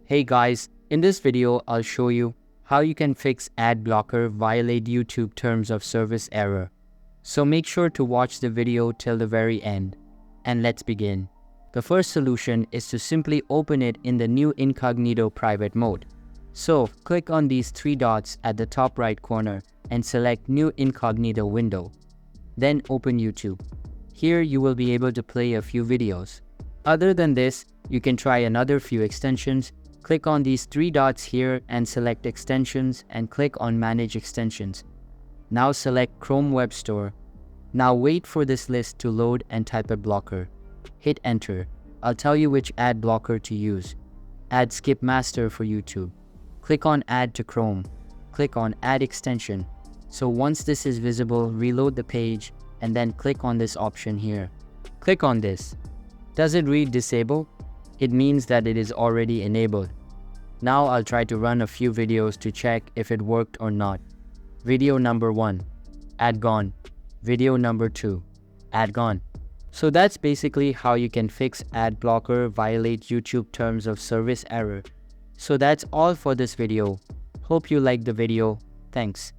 Hey guys, in this video I'll show you how you can fix ad blocker violate YouTube terms of service error. So make sure to watch the video till the very end. And let's begin. The first solution is to simply open it in the new incognito private mode. So click on these three dots at the top right corner and select new incognito window. Then open YouTube. Here you will be able to play a few videos. Other than this, you can try another few extensions. Click on these three dots here and select extensions and click on manage extensions. Now select Chrome Web Store. Now wait for this list to load and type ad blocker. Hit enter. I'll tell you which ad blocker to use. Add Skip Master for YouTube. Click on Add to Chrome. Click on Add Extension. So once this is visible, reload the page and then click on this option here. Click on this. Does it read disable? It means that it is already enabled. Now I'll try to run a few videos to check if it worked or not. Video number 1, ad gone. Video number 2, ad gone. So that's basically how you can fix ad blocker violate YouTube terms of service error. So that's all for this video. Hope you liked the video. Thanks.